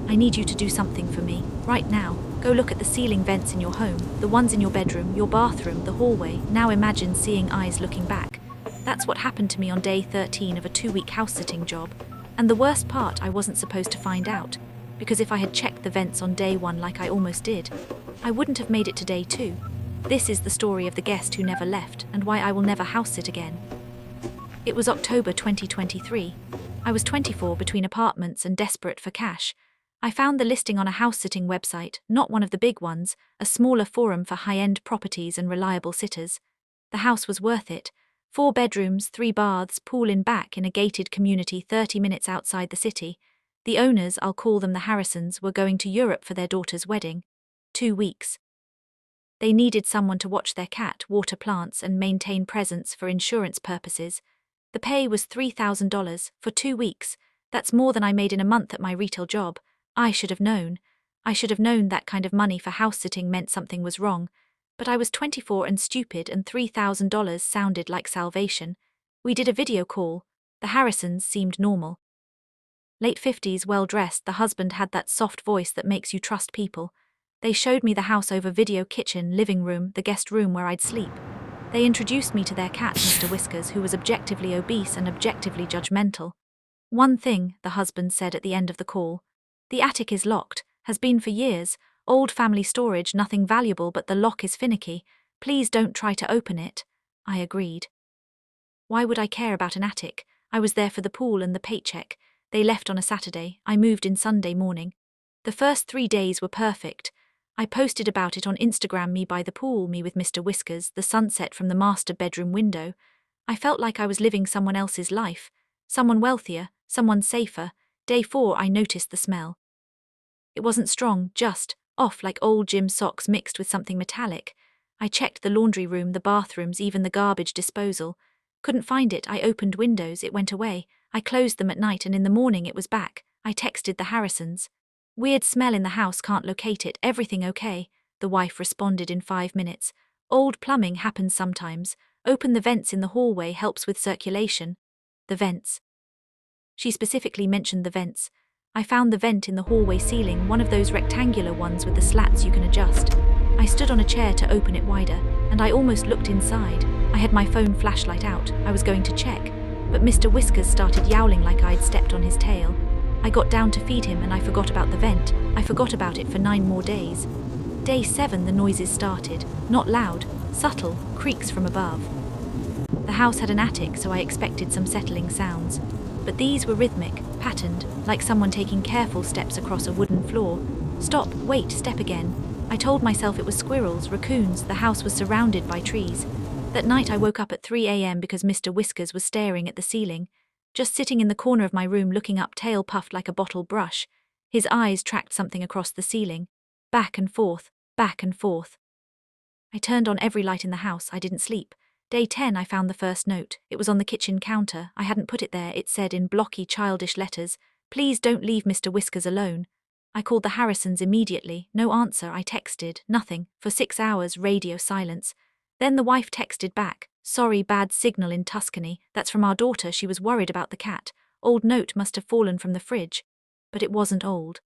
I need you to do something for me, right now. Go look at the ceiling vents in your home, the ones in your bedroom, your bathroom, the hallway. Now imagine seeing eyes looking back. That's what happened to me on day 13 of a 2-week house-sitting job. And the worst part, I wasn't supposed to find out. Because if I had checked the vents on day 1 like I almost did, I wouldn't have made it to day 2. This is the story of the guest who never left and why I will never house-sit again. It was October 2023. I was 24, between apartments and desperate for cash. I found the listing on a house-sitting website, not one of the big ones, a smaller forum for high-end properties and reliable sitters. The house was worth it. 4 bedrooms, 3 baths, pool in back in a gated community 30 minutes outside the city. The owners, I'll call them the Harrisons, were going to Europe for their daughter's wedding. 2 weeks. They needed someone to watch their cat, water plants, and maintain presence for insurance purposes. The pay was $3,000 for 2 weeks. That's more than I made in a month at my retail job. I should have known. I should have known that kind of money for house-sitting meant something was wrong. But I was 24 and stupid, and $3,000 sounded like salvation. We did a video call. The Harrisons seemed normal. Late 50s, well-dressed, the husband had that soft voice that makes you trust people. They showed me the house over video, kitchen, living room, the guest room where I'd sleep. They introduced me to their cat, Mr. Whiskers, who was objectively obese and objectively judgmental. One thing, the husband said at the end of the call. The attic is locked, has been for years, old family storage, nothing valuable, but the lock is finicky. Please don't try to open it. I agreed. Why would I care about an attic? I was there for the pool and the paycheck. They left on a Saturday. I moved in Sunday morning. The first 3 days were perfect. I posted about it on Instagram, me by the pool, me with Mr. Whiskers, the sunset from the master bedroom window. I felt like I was living someone else's life. Someone wealthier, someone safer. Day 4, I noticed the smell. It wasn't strong, just off, like old gym socks mixed with something metallic. I checked the laundry room, the bathrooms, even the garbage disposal. Couldn't find it. I opened windows, it went away. I closed them at night, and in the morning it was back. I texted the Harrisons. Weird smell in the house, can't locate it. Everything okay? The wife responded in 5 minutes. Old plumbing happens sometimes. Open the vents in the hallway, helps with circulation. The vents. She specifically mentioned the vents. I found the vent in the hallway ceiling, one of those rectangular ones with the slats you can adjust. I stood on a chair to open it wider, and I almost looked inside. I had my phone flashlight out. I was going to check, but Mr. Whiskers started yowling like I'd stepped on his tail. I got down to feed him and I forgot about the vent. I forgot about it for 9 more days. Day 7, the noises started. Not loud, subtle, creaks from above. The house had an attic, so I expected some settling sounds. But these were rhythmic, patterned, like someone taking careful steps across a wooden floor. Stop, wait, step again. I told myself it was squirrels, raccoons. The house was surrounded by trees. That night I woke up at 3 a.m. because Mr. Whiskers was staring at the ceiling. Just sitting in the corner of my room, looking up, tail puffed like a bottle brush. His eyes tracked something across the ceiling. Back and forth, back and forth. I turned on every light in the house. I didn't sleep. Day 10, I found the first note. It was on the kitchen counter. I hadn't put it there. It said in blocky, childish letters, "Please don't leave Mr. Whiskers alone." I called the Harrisons immediately. No answer. I texted. Nothing. For 6 hours, radio silence. Then the wife texted back, "Sorry, bad signal in Tuscany. That's from our daughter. She was worried about the cat. Old note must have fallen from the fridge." But it wasn't old.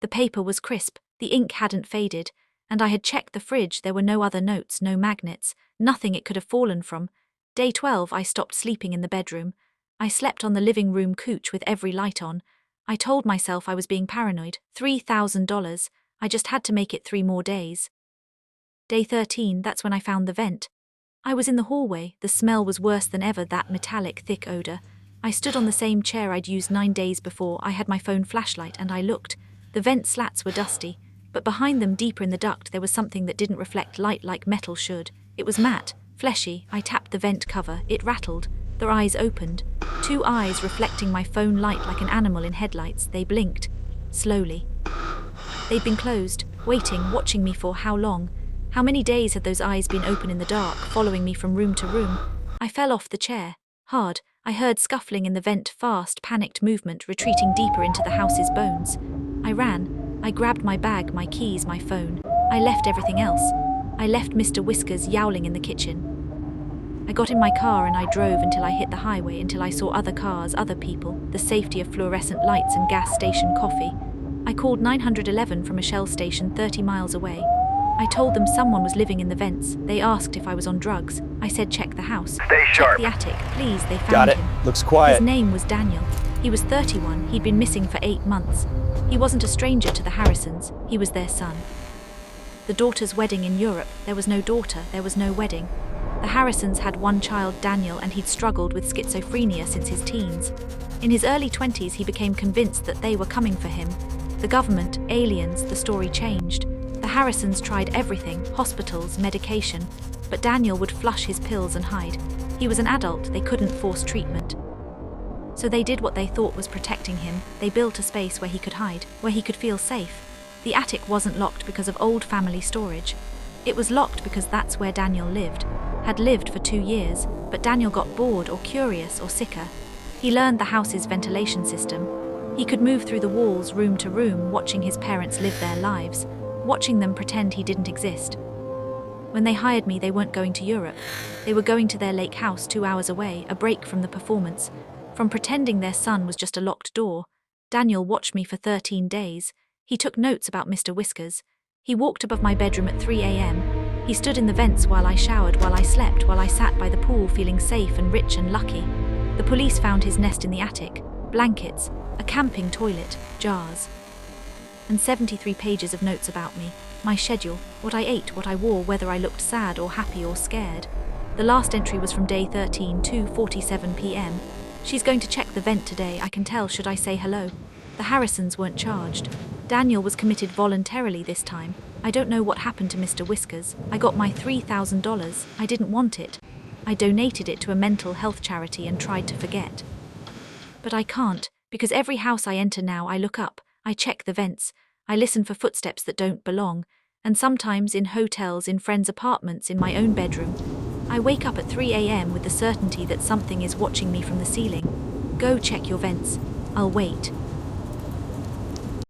The paper was crisp. The ink hadn't faded. And I had checked the fridge. There were no other notes, no magnets, nothing it could have fallen from. Day 12, I stopped sleeping in the bedroom. I slept on the living room couch with every light on. I told myself I was being paranoid. $3,000. I just had to make it 3 more days. Day 13, that's when I found the vent. I was in the hallway. The smell was worse than ever, that metallic, thick odor. I stood on the same chair I'd used 9 days before. I had my phone flashlight and I looked. The vent slats were dusty. But behind them, deeper in the duct, there was something that didn't reflect light like metal should. It was matte, fleshy. I tapped the vent cover. It rattled. Their eyes opened. 2 eyes reflecting my phone light like an animal in headlights. They blinked. Slowly. They'd been closed, waiting, watching me for how long? How many days had those eyes been open in the dark, following me from room to room? I fell off the chair. Hard. I heard scuffling in the vent, fast, panicked movement, retreating deeper into the house's bones. I ran. I grabbed my bag, my keys, my phone. I left everything else. I left Mr. Whiskers yowling in the kitchen. I got in my car and I drove until I hit the highway, until I saw other cars, other people, the safety of fluorescent lights and gas station coffee. I I called 911 from a Shell station 30 miles away. I told them someone was living in the vents. They asked if I was on drugs. I said check the house. Stay Check sharp. the attic, please, they found Got it. him. Looks quiet. His name was Daniel. He was 31, he'd been missing for 8 months. He wasn't a stranger to the Harrisons, he was their son. The daughter's wedding in Europe, there was no daughter, there was no wedding. The Harrisons had one child, Daniel, and he'd struggled with schizophrenia since his teens. In his early 20s, he became convinced that they were coming for him. The government, aliens, the story changed. The Harrisons tried everything, hospitals, medication, but Daniel would flush his pills and hide. He was an adult, they couldn't force treatment. So they did what they thought was protecting him. They built a space where he could hide, where he could feel safe. The attic wasn't locked because of old family storage. It was locked because that's where Daniel lived. Had lived for 2 years, but Daniel got bored or curious or sicker. He learned the house's ventilation system. He could move through the walls room to room, watching his parents live their lives, watching them pretend he didn't exist. When they hired me, they weren't going to Europe. They were going to their lake house 2 hours away, a break from the performance. From pretending their son was just a locked door, Daniel watched me for 13 days. He took notes about Mr. Whiskers. He walked above my bedroom at 3 a.m. He stood in the vents while I showered, while I slept, while I sat by the pool feeling safe and rich and lucky. The police found his nest in the attic, blankets, a camping toilet, jars, and 73 pages of notes about me, my schedule, what I ate, what I wore, whether I looked sad or happy or scared. The last entry was from day 13, 2:47 p.m. She's going to check the vent today, I can tell, should I say hello? The Harrisons weren't charged. Daniel was committed voluntarily this time. I don't know what happened to Mr. Whiskers. I got my $3,000. I didn't want it. I donated it to a mental health charity and tried to forget. But I can't, because every house I enter now I look up, I check the vents, I listen for footsteps that don't belong, and sometimes in hotels, in friends' apartments, in my own bedroom. I wake up at 3 a.m. with the certainty that something is watching me from the ceiling. Go check your vents. I'll wait.